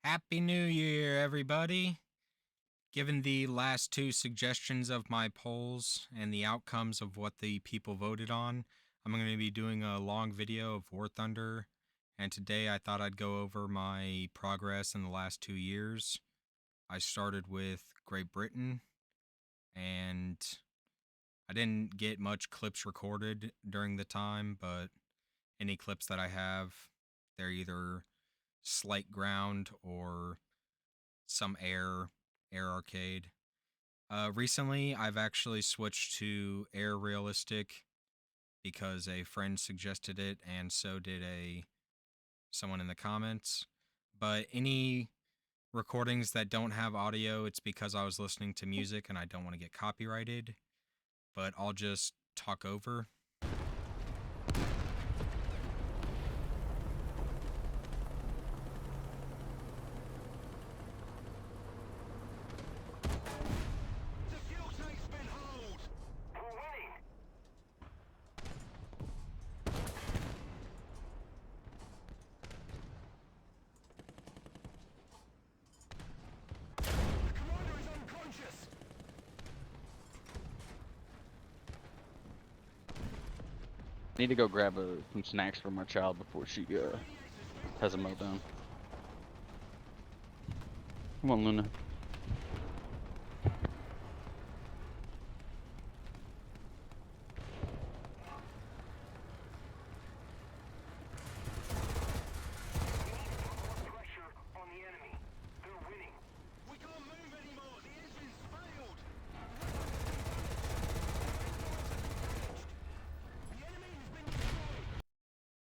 Happy New Year, everybody! Given the last two suggestions of my polls and the outcomes of what the people voted on, I'm going to be doing a long video of War Thunder, and today I thought I'd go over my progress in the last 2 years. I started with Great Britain, and I didn't get much clips recorded during the time, but any clips that I have, they're either slight ground or some air arcade. Recently, I've actually switched to air realistic because a friend suggested it, and so did someone in the comments. But any recordings that don't have audio, it's because I was listening to music and I don't want to get copyrighted. But I'll just talk over. Need to go grab some snacks for my child before she has a meltdown. Come on, Luna.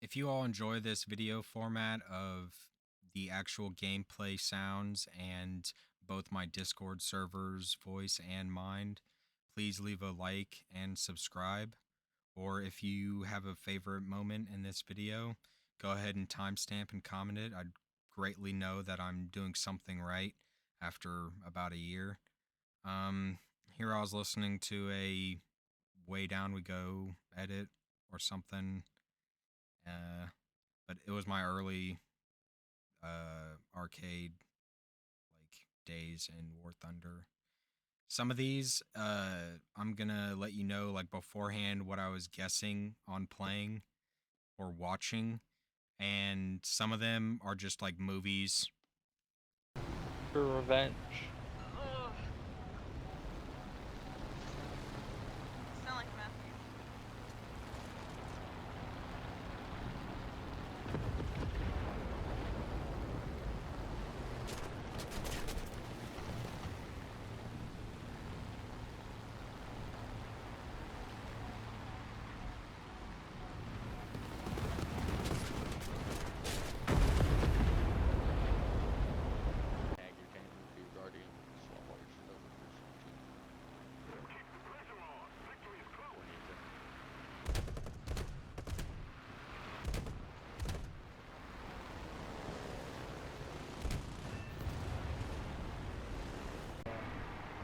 If you all enjoy this video format of the actual gameplay sounds and both my Discord servers, voice and mind, please leave a like and subscribe. Or if you have a favorite moment in this video, go ahead and timestamp and comment it. I'd greatly know that I'm doing something right after about a year. Here I was listening to a Way Down We Go edit or something. But it was my early arcade days in War Thunder. Some of these, I'm gonna let you know beforehand what I was guessing on playing or watching, and some of them are just movies. For revenge. Sound like Matthew.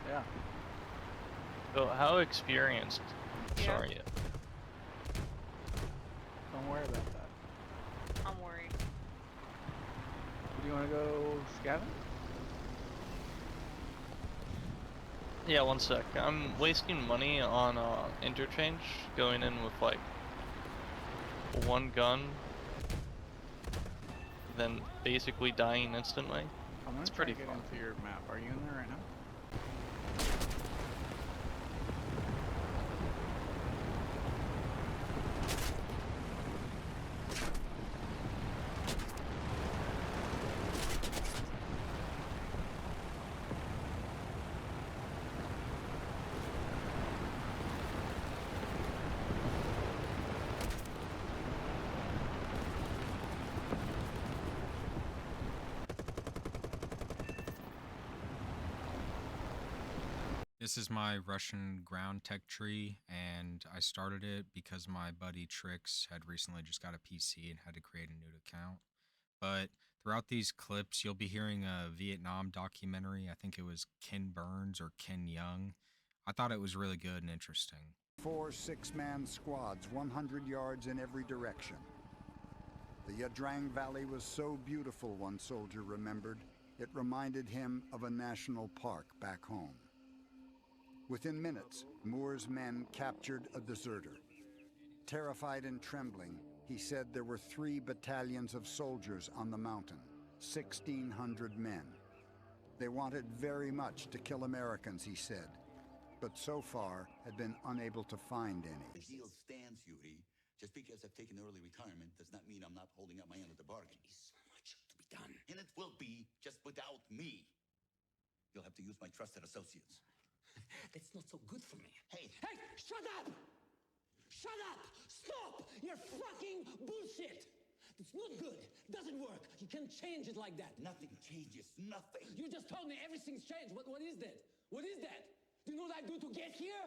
Yeah. So how experienced are you? Don't worry about that. I'm worried. Do you want to go scavenge? Yeah, one sec. I'm wasting money on interchange, going in with like one gun, then basically dying instantly. I'm gonna It's try pretty to get fun. into your map. Are you in there right now? This is my Russian ground tech tree, and I started it because my buddy Trix had recently just got a PC and had to create a new account. But throughout these clips, you'll be hearing a Vietnam documentary. I think it was Ken Burns or Ken Young. I thought it was really good and interesting. 4 6-man squads, 100 yards in every direction. The Yadrang Valley was so beautiful, one soldier remembered. It reminded him of a national park back home. Within minutes, Moore's men captured a deserter. Terrified and trembling, he said there were 3 battalions of soldiers on the mountain, 1,600 men. They wanted very much to kill Americans, he said, but so far had been unable to find any. The deal stands, Yuri. Just because I've taken early retirement does not mean I'm not holding up my end of the bargain. There's so much to be done. And it will be, just without me. You'll have to use my trusted associates. That's not so good for me. Hey, Hey, shut up! Shut up! Stop! You're fucking bullshit! It's not good. Doesn't work. You can't change it like that. nothing changes, nothing. You just told me everything's changed. What is that? What is that? Do you know what I do to get here?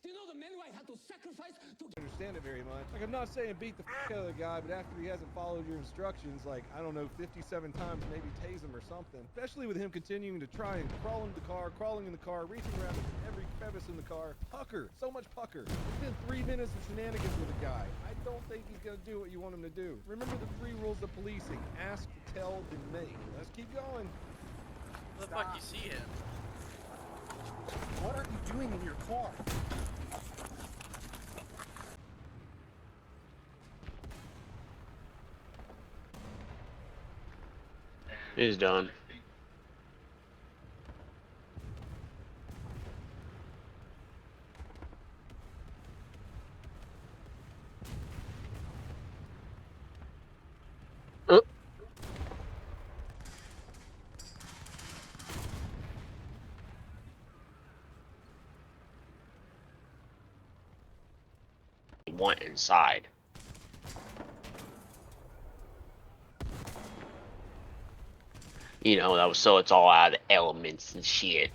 Do you know the men who I had to sacrifice to get... Understand it very much. Like, I'm not saying beat the out of the guy, but after he hasn't followed your instructions, like, I don't know, 57 times, maybe tase him or something. Especially with him continuing to try and crawl into the car, crawling in the car, reaching around into every crevice in the car. Pucker. So much pucker. It's been 3 minutes of shenanigans with a guy. I don't think he's gonna do what you want him to do. Remember the 3 rules of policing. Ask, tell, and make. Let's keep going. Where the fuck you see him? What are you doing in your car? He's done. He went inside. You know, that was so it's all out of the elements and shit.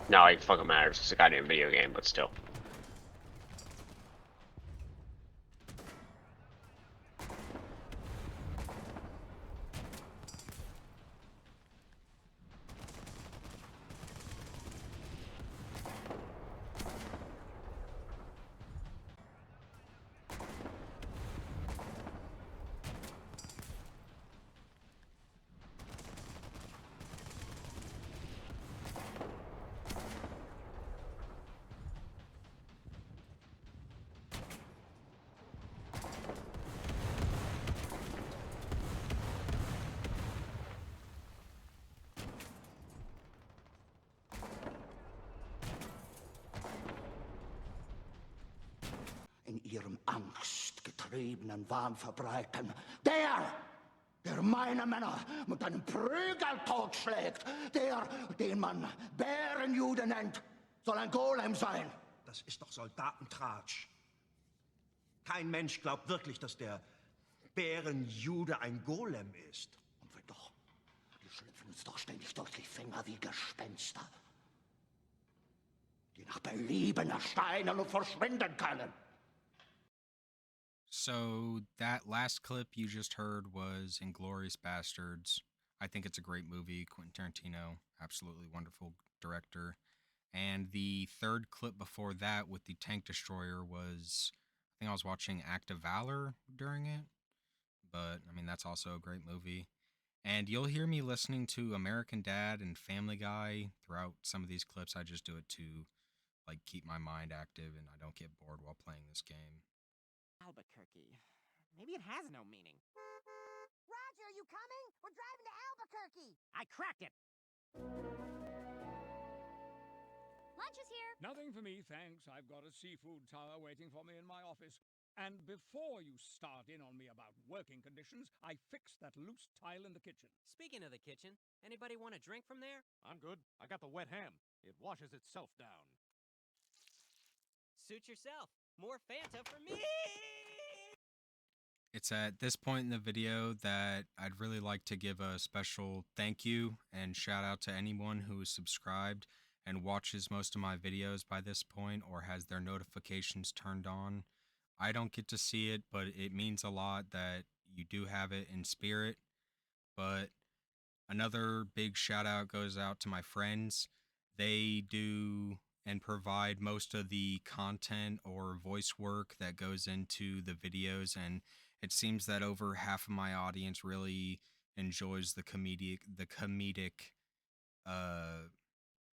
No, it fucking matters. It's a goddamn video game, but still. In ihrem angstgetriebenen Wahn verbreiten. Der meine Männer mit einem Prügel totschlägt, den man Bärenjude nennt, soll ein Golem sein. Das ist doch Soldatentratsch. Kein Mensch glaubt wirklich, dass der Bärenjude ein Golem ist. Und wenn doch, die schlüpfen uns doch ständig durch die Finger wie Gespenster, die nach Belieben ersteinen und verschwinden können. So that last clip you just heard was Inglorious Basterds. I think it's a great movie. Quentin Tarantino, absolutely wonderful director. And the third clip before that with the tank destroyer was, I think I was watching Act of Valor during it. But, I mean, that's also a great movie. And you'll hear me listening to American Dad and Family Guy throughout some of these clips. I just do it to, like, keep my mind active and I don't get bored while playing this game. Albuquerque. Maybe it has no meaning. Roger, are you coming? We're driving to Albuquerque. I cracked it. Lunch is here. Nothing for me, thanks. I've got a seafood tower waiting for me in my office. And before you start in on me about working conditions, I fixed that loose tile in the kitchen. Speaking of the kitchen, anybody want a drink from there? I'm good. I got the wet ham. It washes itself down. Suit yourself. More Fanta for me! It's at this point in the video that I'd really like to give a special thank you and shout out to anyone who is subscribed and watches most of my videos by this point or has their notifications turned on. I don't get to see it, but it means a lot that you do have it in spirit. But another big shout out goes out to my friends. They do and provide most of the content or voice work that goes into the videos, and it seems that over half of my audience really enjoys the comedic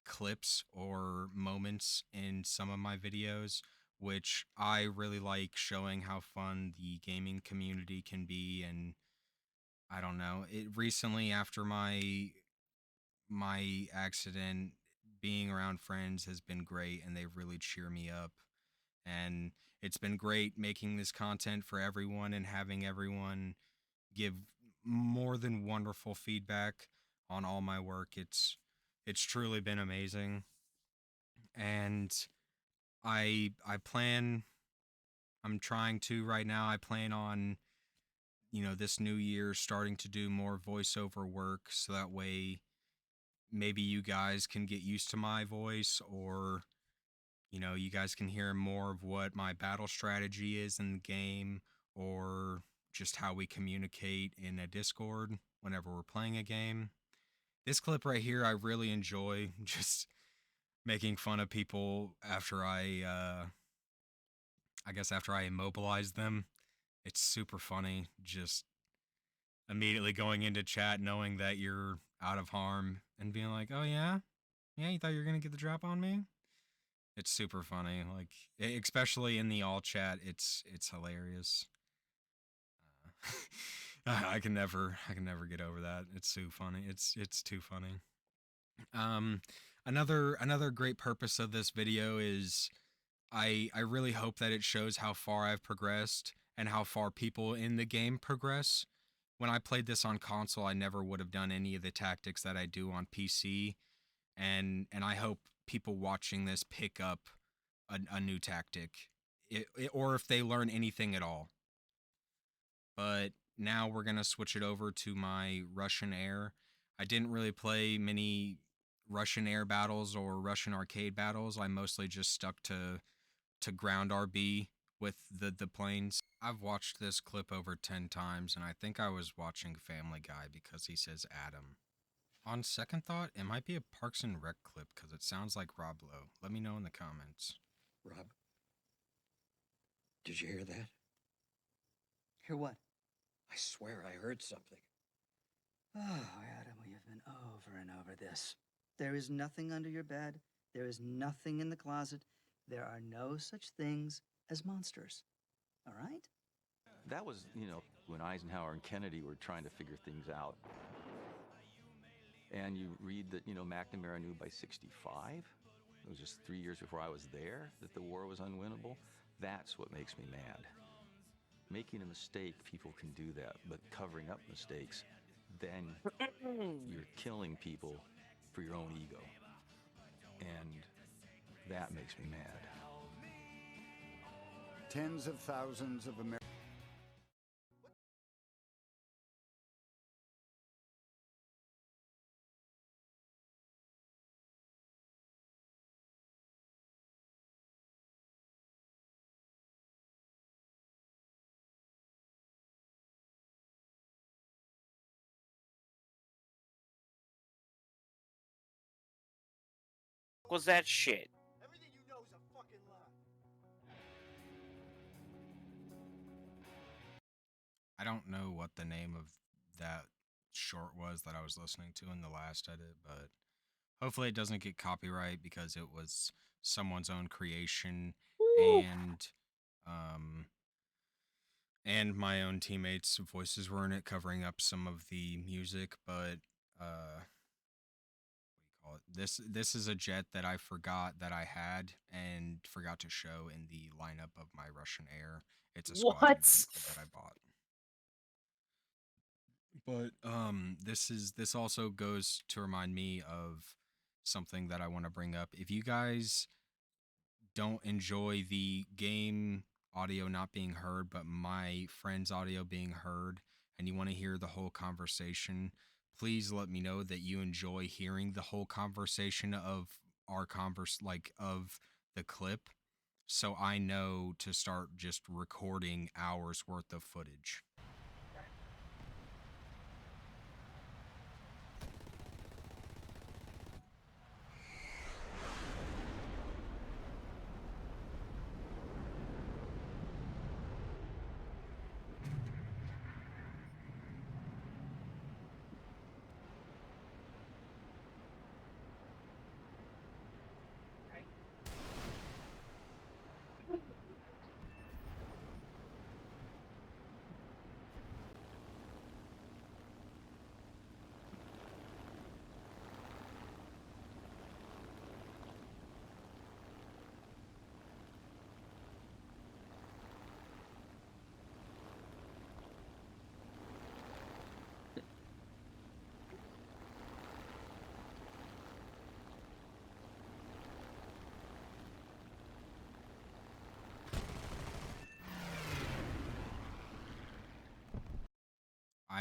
clips or moments in some of my videos, which I really like showing how fun the gaming community can be. And I don't know, it recently after my accident, being around friends has been great, and they really cheer me up. And it's been great making this content for everyone and having everyone give more than wonderful feedback on all my work. It's truly been amazing. And I plan I'm trying to right now. I plan on, this new year starting to do more voiceover work so that way maybe you guys can get used to my voice, or you guys can hear more of what my battle strategy is in the game, or just how we communicate in a Discord whenever we're playing a game. This clip right here I really enjoy, just making fun of people after I guess after I immobilize them. It's super funny, just immediately going into chat knowing that you're out of harm and being like, "Oh yeah? Yeah, you thought you were going to get the drop on me?" It's super funny, like especially in the all chat. It's hilarious. I can never get over that. It's too funny. It's too funny. Another great purpose of this video is I really hope that it shows how far I've progressed and how far people in the game progress. When I played this on console, I never would have done any of the tactics that I do on PC, and I hope people watching this pick up a new tactic, or if they learn anything at all. But now we're gonna switch it over to my Russian Air. I didn't really play many Russian Air battles or Russian arcade battles. I mostly just stuck to ground RB with the planes. I've watched this clip over 10 times, and I think I was watching Family Guy because he says Adam. On second thought, it might be a Parks and Rec clip because it sounds like Rob Lowe. Let me know in the comments. Rob, did you hear that? Hear what? I swear I heard something. Oh, Adam, we have been over and over this. There is nothing under your bed. There is nothing in the closet. There are no such things as monsters. All right? That was, when Eisenhower and Kennedy were trying to figure things out. And you read that, McNamara knew by 65, it was just 3 years before I was there, that the war was unwinnable. That's what makes me mad. Making a mistake, people can do that, but covering up mistakes, then you're killing people for your own ego. And that makes me mad. Tens of thousands of Americans. Was that shit? Everything you know is a fucking lie. I don't know what the name of that short was that I was listening to in the last edit, but hopefully it doesn't get copyright because it was someone's own creation. And my own teammates' voices were in it, covering up some of the music. But what do you call it? This is a jet that I forgot that I had and forgot to show in the lineup of my Russian Air. It's a squadron vehicle that I bought. But this also goes to remind me of something that I want to bring up. If you guys don't enjoy the game audio not being heard, but my friend's audio being heard, and you want to hear the whole conversation, please let me know that you enjoy hearing the whole conversation of our of the clip, so I know to start just recording hours worth of footage.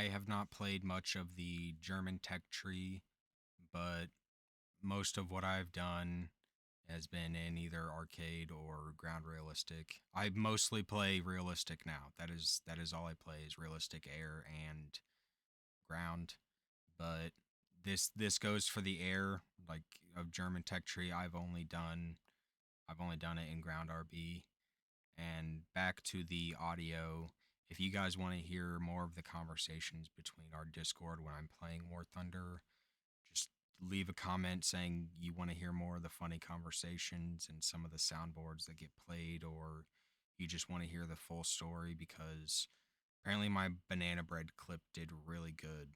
I have not played much of the German tech tree, but most of what I've done has been in either arcade or ground realistic. I mostly play realistic now. That is all I play is realistic air and ground. But this goes for the air, like of German tech tree. I've only done it in ground RB. And back to the audio. If you guys want to hear more of the conversations between our Discord when I'm playing War Thunder, just leave a comment saying you want to hear more of the funny conversations and some of the soundboards that get played, or you just want to hear the full story, because apparently my banana bread clip did really good.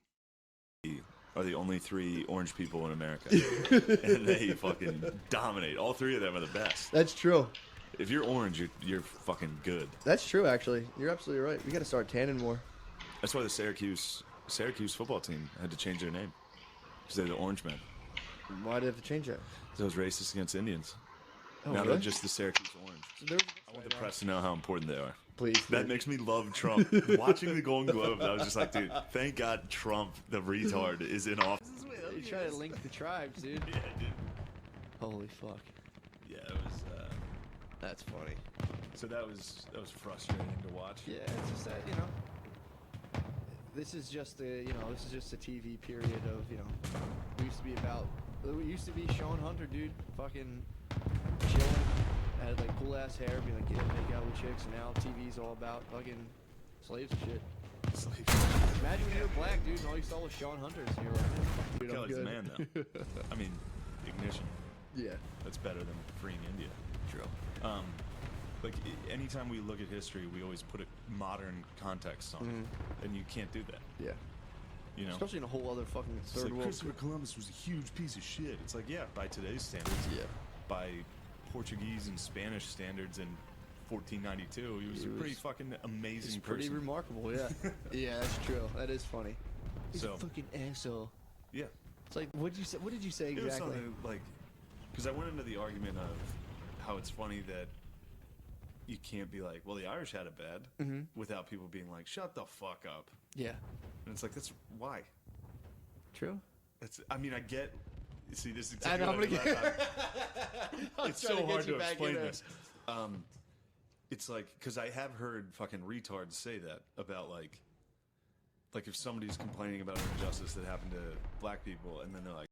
Are the only 3 orange people in America, and they fucking dominate. All 3 of them are the best. That's true. If you're orange, you're fucking good. That's true, actually. You're absolutely right. We got to start tanning more. That's why the Syracuse football team had to change their name, because they're the Orange Men. Why did they have to change that? Because it was racist against Indians. Oh, now really? they're just the Syracuse Orange. I want the press to know how important they are. Please. That makes me love Trump. Watching the Golden Globes, I was just like, dude, thank God Trump, the retard, is in office. You try to link the tribes, dude. Yeah, dude. Holy fuck. Yeah, it was. That's funny. So that was frustrating to watch. Yeah, it's just that, this is just a TV period of, we used to be Sean Hunter, dude, fucking chilling, had like cool ass hair, be like, yeah, make out with chicks, and now TV's all about fucking slaves and shit. Imagine when you were black, dude, and all you saw was Sean Hunters, and you were like, dude, I'm Kelly's good. the man, though. I mean, Ignition. Yeah. That's better than freeing India. True. Like, anytime we look at history, we always put a modern context on it, and you can't do that. Yeah. You know? Especially in a whole other fucking It's third like world. Christopher Columbus was a huge piece of shit. It's like, yeah, by today's standards. Yeah. By Portuguese and Spanish standards in 1492, he was a pretty fucking amazing person. Pretty remarkable, yeah. Yeah, that's true. That is funny. He's So- a fucking asshole. Yeah. It's like, what did you say It was exactly? something like, because I went into the argument of how it's funny that you can't be like, well, the Irish had it bad, without people being like, shut the fuck up. Yeah. And it's like, that's why. True. I mean, I get. See, this is I exactly know, I'm what I did gonna last time. It's so hard to explain this. It's like, because I have heard fucking retards say that about like if somebody's complaining about an injustice that happened to black people, and then they're like,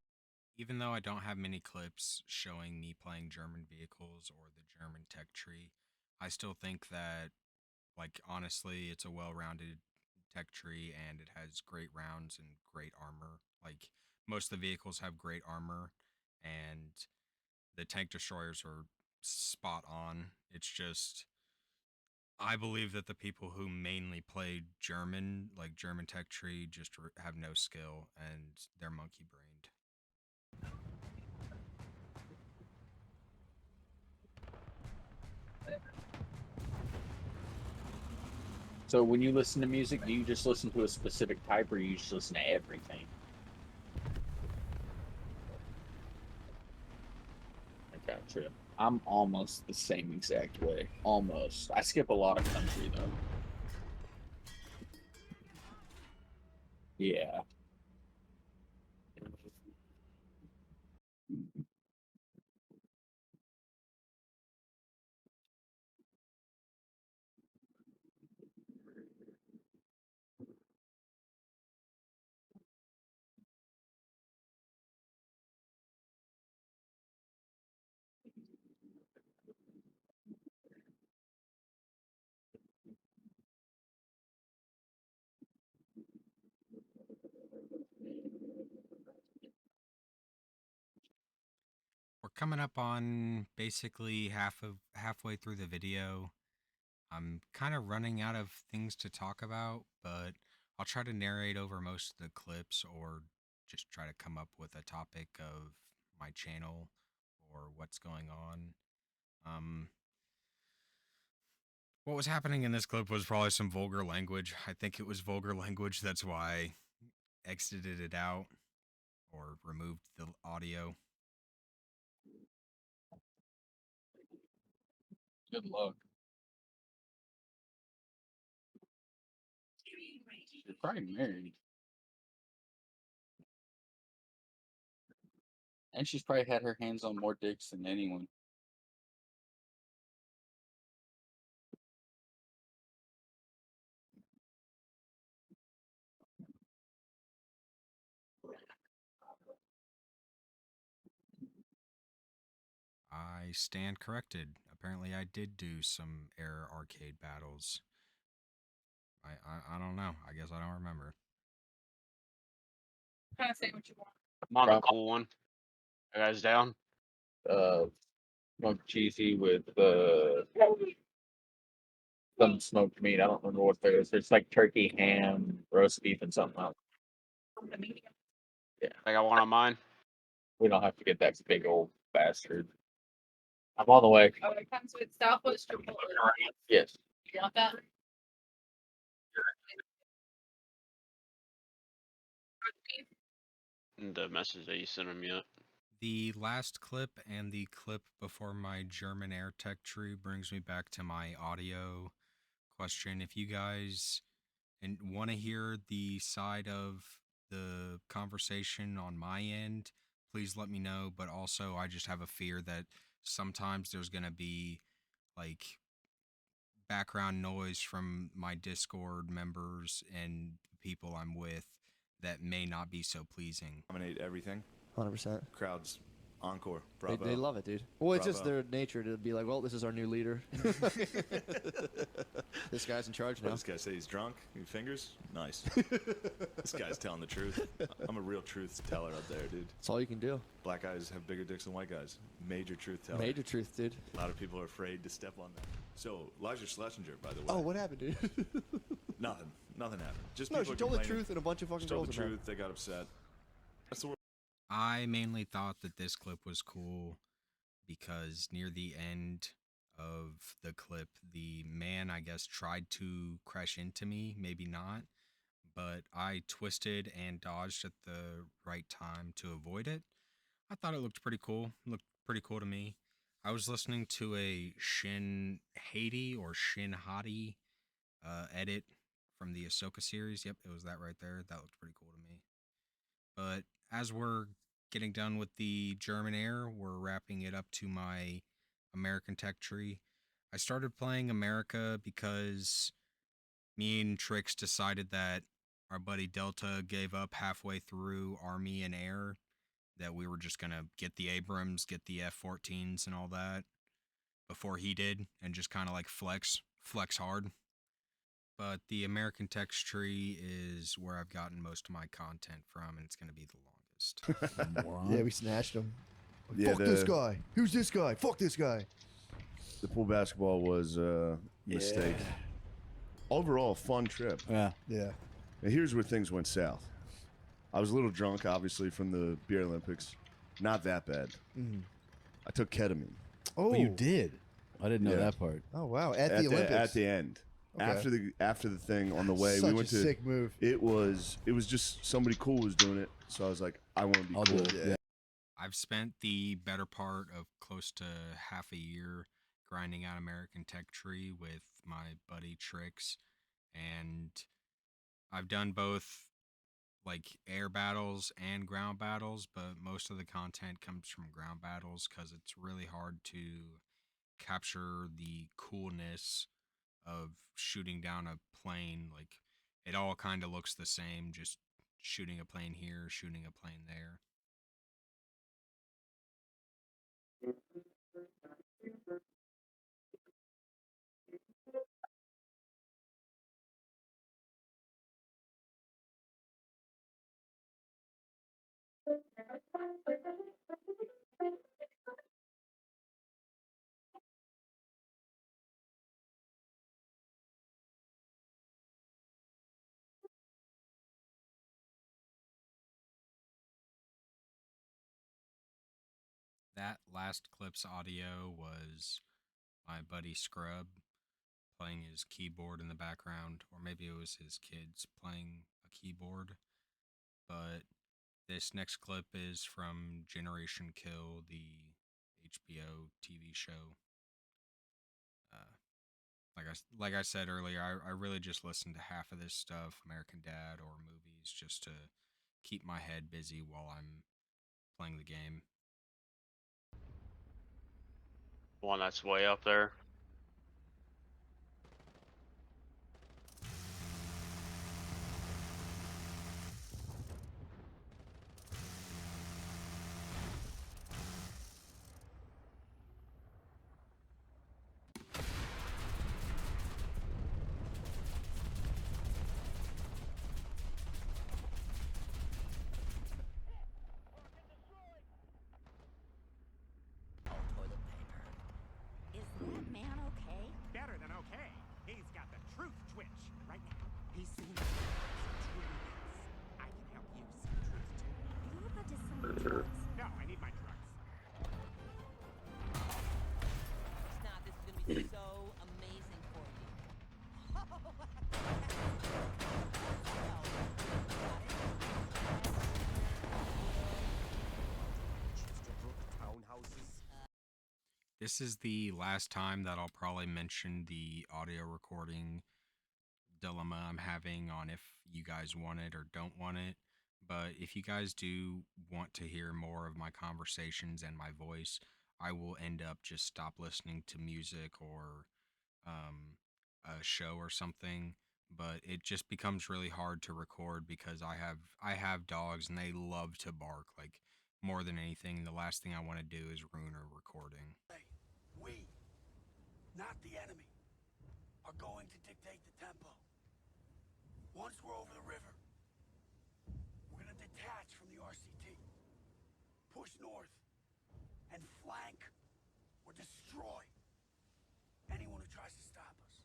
Even though I don't have many clips showing me playing German vehicles or the German tech tree, I still think that, like, honestly, it's a well-rounded tech tree and it has great rounds and great armor. Like, most of the vehicles have great armor and the tank destroyers are spot on. It's just, I believe that the people who mainly play German, like German tech tree, just have no skill and they're monkey brained. So when you listen to music, do you just listen to a specific type, or you just listen to everything? I gotcha. I'm almost the same exact way. Almost. I skip a lot of country, though. Yeah. We're coming up on basically halfway through the video. I'm kind of running out of things to talk about, but I'll try to narrate over most of the clips or just try to come up with a topic of my channel or what's going on. What was happening in this clip was probably some vulgar language. I think it was vulgar language, that's why I exited it out or removed the audio. Good luck. probably married. And she's probably had her hands on more dicks than anyone. I stand corrected. Apparently, I did do some air arcade battles. I don't know. I guess I don't remember. Kind of say what you want. I'm on the cool one. You guys down? Smoked cheesy with some smoked meat. I don't remember what there is. There's like turkey, ham, roast beef, and something else. Yeah. I got one on mine. We don't have to get that big old bastard. I'm on the way. Oh, it comes with Southwest Chipotle. Yes. You want that? The message that you sent him yet. The last clip and the clip before my German air tech tree brings me back to my audio question. If you guys want to hear the side of the conversation on my end, please let me know. But also, I just have a fear that sometimes there's going to be like background noise from my Discord members and people I'm with that may not be so pleasing. Dominate everything. 100%. Crowds, encore, bravo. They love it, dude. Well, it's just Bravo. their nature to be like, well, this is our new leader. This guy's in charge now. What does this guy say? He's drunk? He fingers? Nice. This guy's telling the truth. I'm a real truth teller up there, dude. That's all you can do. Black guys have bigger dicks than white guys. Major truth teller. Major truth, dude. A lot of people are afraid to step on that. So, Elijah Schlesinger, by the way. Oh, what happened, dude? Nothing. Nothing happened. Just No, people she told the complaining. truth and a bunch of fucking She told girls the about truth. They got upset. That's the word. I mainly thought that this clip was cool because near the end of the clip, the man, I guess, tried to crash into me, maybe not, but I twisted and dodged at the right time to avoid it. I thought it looked pretty cool. Looked pretty cool to me. I was listening to a Shin Haiti or Shin Hati edit from the Ahsoka series. Yep, it was that right there. That looked pretty cool to me. But as we're getting done with the German Air, we're wrapping it up to my American Tech tree. I started playing America because me and Trix decided that our buddy Delta gave up halfway through Army and Air, that we were just going to get the Abrams, get the F-14s and all that before he did, and just kind of like flex hard. But the American text tree is where I've gotten most of my content from, and it's going to be the longest. Yeah, we snatched him. Yeah, Fuck this guy. Who's this guy? Fuck this guy. The pool basketball was a mistake. Overall, fun trip. Yeah. Yeah. And here's where things went south. I was a little drunk, obviously, from the Beer Olympics. Not that bad. Mhm. I took ketamine. Oh, you did? I didn't know Yeah. that part. Oh, wow. At the Olympics. At the end. Okay. After the thing on the way, Such we went a to sick move. It was just somebody cool was doing it, so I was like, I want to be I'll cool. do it. Yeah. I've spent the better part of close to half a year grinding out American Tech Tree with my buddy Trix, and I've done both like air battles and ground battles, but most of the content comes from ground battles because it's really hard to capture the coolness of shooting down a plane. Like, it all kind of looks the same, just shooting a plane here, shooting a plane there. That last clip's audio was my buddy Scrub playing his keyboard in the background, or maybe it was his kids playing a keyboard. But this next clip is from Generation Kill, the HBO TV show. like I said earlier, I really just listen to half of this stuff, American Dad or movies, just to keep my head busy while I'm playing the game. One that's way up there. Is that man okay? Better than okay. He's got the truth twitch. Right now, he's seeing the truth is. I can help you see the truth too. Are you about to sell me drugs? No, I need my drugs. Snap, this is gonna be so amazing for you. This is the last time that I'll probably mention the audio recording dilemma I'm having on if you guys want it or don't want it. But if you guys do want to hear more of my conversations and my voice, I will end up just stop listening to music or a show or something. But it just becomes really hard to record because I have dogs and they love to bark like more than anything. The last thing I want to do is ruin a recording. We, not the enemy, are going to dictate the tempo. Once we're over the river, we're gonna detach from the RCT, push north, and flank or destroy anyone who tries to stop us.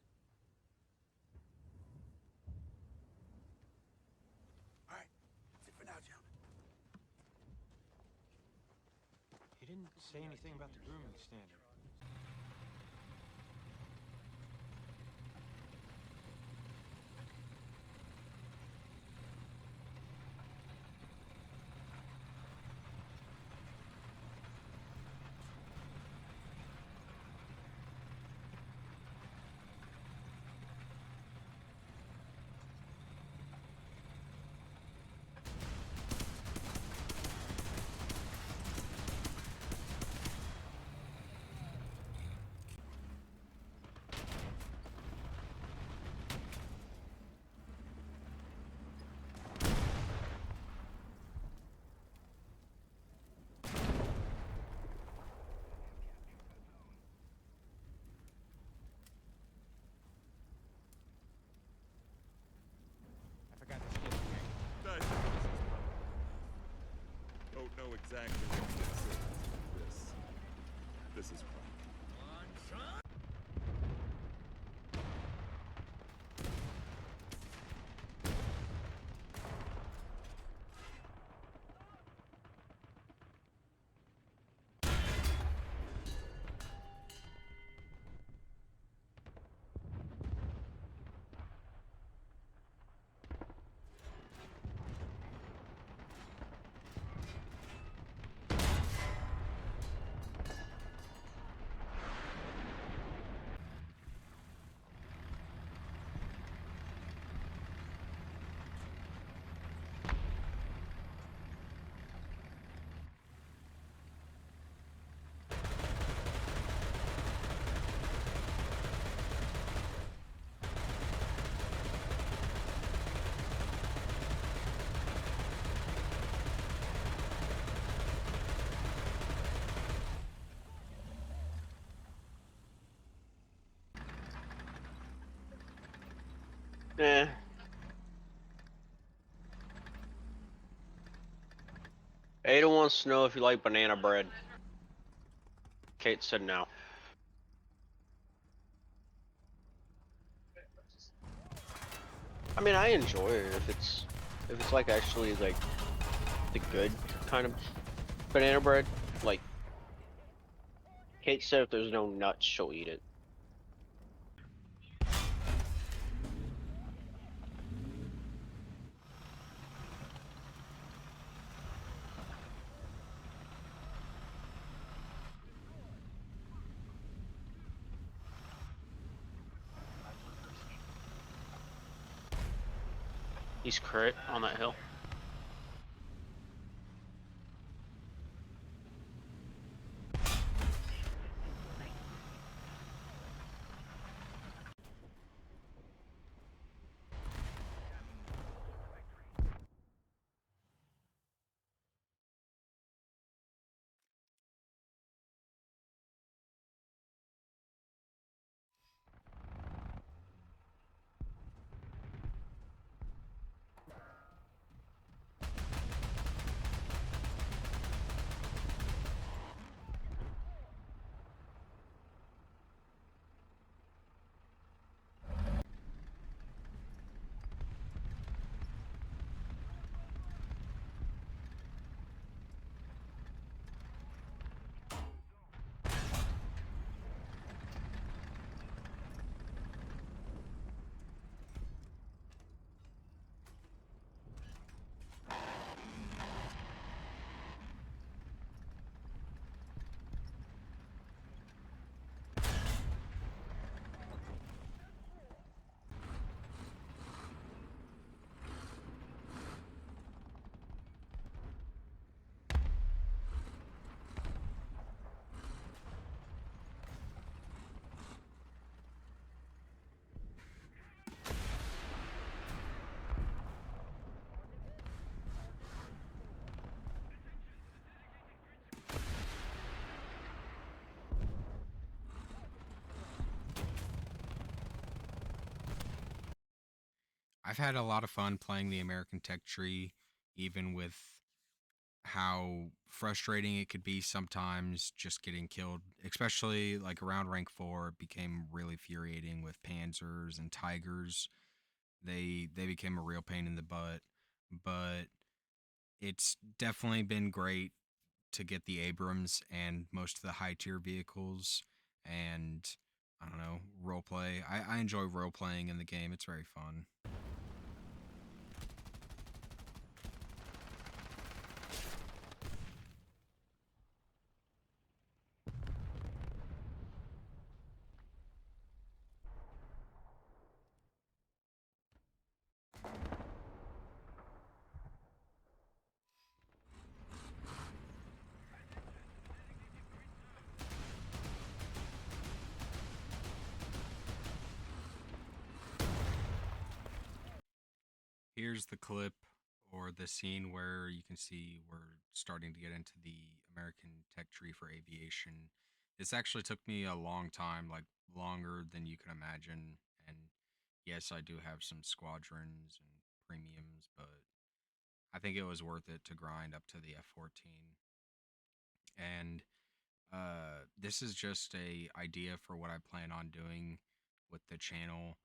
All right, that's it for now, gentlemen. He didn't say anything about the grooming standard. Don't know exactly what to consider this is private. Eh. Ada wants to know if you like banana bread. Kate said no. I mean, I enjoy it if it's like actually like the good kind of banana bread. Like Kate said, if there's no nuts, she'll eat it. He's crit on that hill. I've had a lot of fun playing the American Tech Tree, even with how frustrating it could be sometimes just getting killed, especially like around rank 4. It became really infuriating with panzers and tigers. They became a real pain in the butt, but it's definitely been great to get the Abrams and most of the high tier vehicles. And I don't know, role play. I enjoy role playing in the game. It's very fun. Here's the clip or the scene where you can see we're starting to get into the American Tech Tree for aviation. This actually took me a long time, like longer than you can imagine. And yes, I do have some squadrons and premiums, but I think it was worth it to grind up to the F-14. And this is just a idea for what I plan on doing with the channel.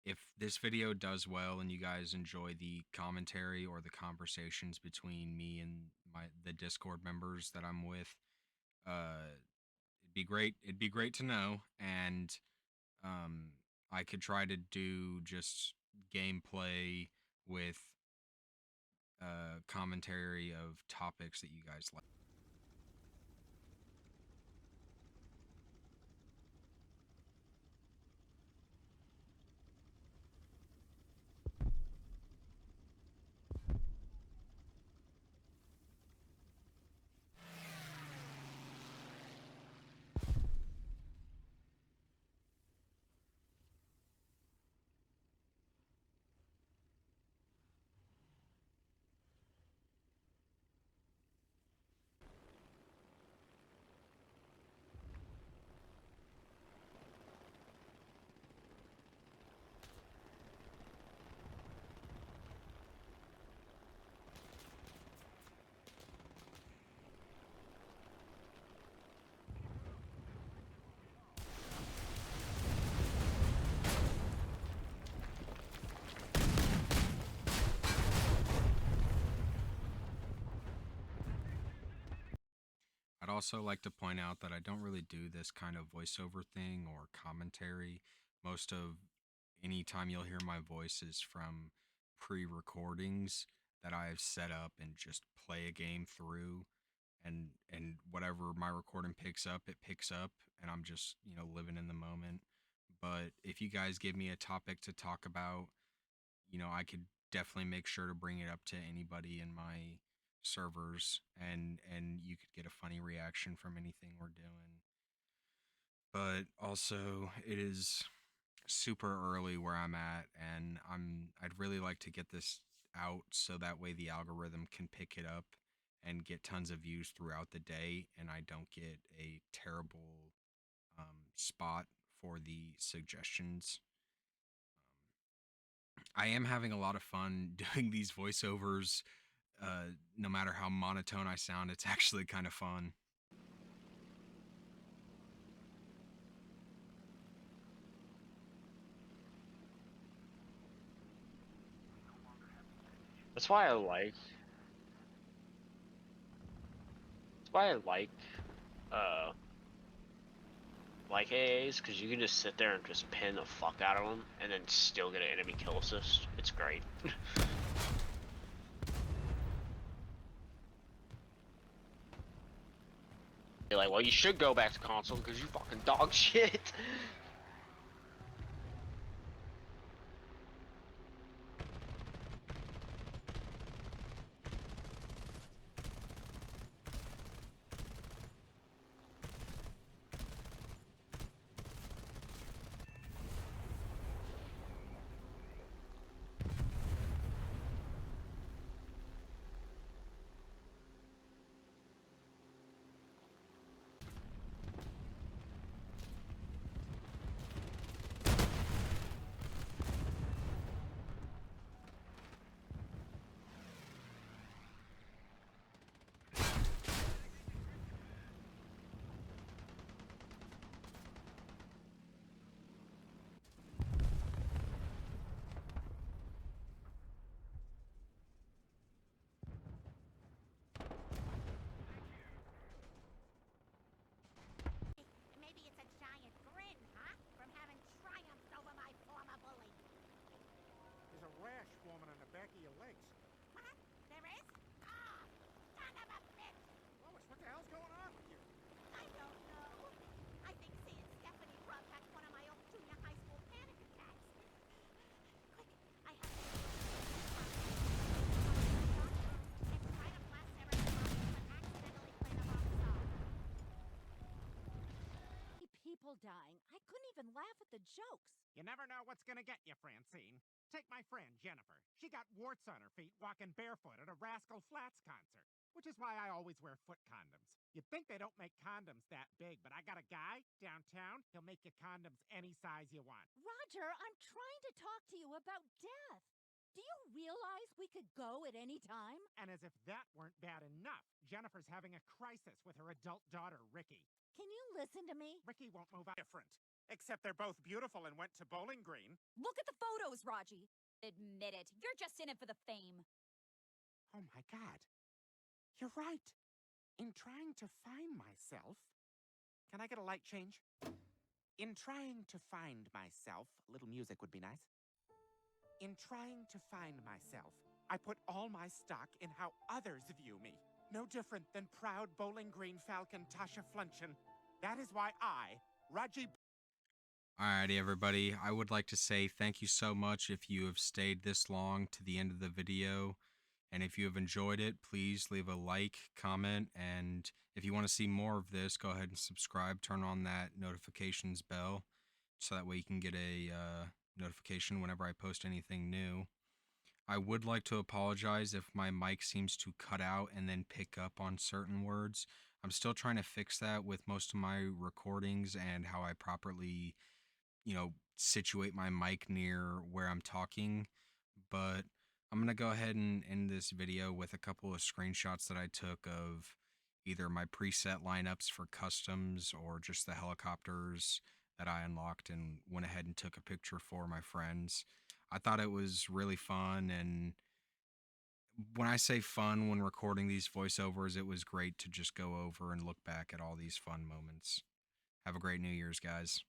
If this video does well and you guys enjoy the commentary or the conversations between me and the Discord members that I'm with, it'd be great. It'd be great to know, and um, I could try to do just gameplay with commentary of topics that you guys like. I'd also like to point out that I don't really do this kind of voiceover thing or commentary. Most of any time you'll hear my voice is from pre-recordings that I've set up and just play a game through, and whatever my recording picks up, it picks up, and I'm just, living in the moment. But if you guys give me a topic to talk about, I could definitely make sure to bring it up to anybody in my servers, and you could get a funny reaction from anything we're doing. But also, it is super early where I'm at, and I'd really like to get this out so that way the algorithm can pick it up and get tons of views throughout the day, and I don't get a terrible spot for the suggestions. I am having a lot of fun doing these voiceovers. No matter how monotone I sound, it's actually kind of fun. That's why I like AAs, because you can just sit there and just pin the fuck out of them and then still get an enemy kill assist. It's great. You're like, well, you should go back to console because you fucking dog shit. Maybe it's a giant grin, huh? From having triumphed over my former bully. There's a rash forming on the back of your legs. What? There is? Ah! Son of a bitch! Lois, what the hell's going on with you? I don't know. I think seeing Stephanie brought back one of my old junior high school panic attacks. Quick, I have to and try to blast everyone off, but accidentally play the wrong song. People dying. I couldn't even laugh at the jokes. You never know what's gonna get you, Francine. Take my friend, Jennifer. She got warts on her feet walking barefoot at a Rascal Flatts concert. Which is why I always wear foot condoms. You'd think they don't make condoms that big, but I got a guy downtown. He'll make you condoms any size you want. Roger, I'm trying to talk to you about death. Do you realize we could go at any time? And as if that weren't bad enough, Jennifer's having a crisis with her adult daughter, Ricky. Can you listen to me? Ricky won't move out different. Except they're both beautiful and went to Bowling Green. Look at the photos, Raji. Admit it. You're just in it for the fame. Oh my God. You're right. In trying to find myself... Can I get a light change? In trying to find myself... A little music would be nice. In trying to find myself, I put all my stock in how others view me. No different than proud Bowling Green Falcon Tasha Flunchin. That is why I, Raji... Alrighty, everybody. I would like to say thank you so much if you have stayed this long to the end of the video. And if you have enjoyed it, please leave a like, comment, and if you want to see more of this, go ahead and subscribe. Turn on that notifications bell so that way you can get a notification whenever I post anything new. I would like to apologize if my mic seems to cut out and then pick up on certain words. I'm still trying to fix that with most of my recordings and how I properly, situate my mic near where I'm talking. But I'm going to go ahead and end this video with a couple of screenshots that I took of either my preset lineups for customs or just the helicopters that I unlocked and went ahead and took a picture for my friends. I thought it was really fun, and when I say fun when recording these voiceovers, it was great to just go over and look back at all these fun moments. Have a great New Year's, guys.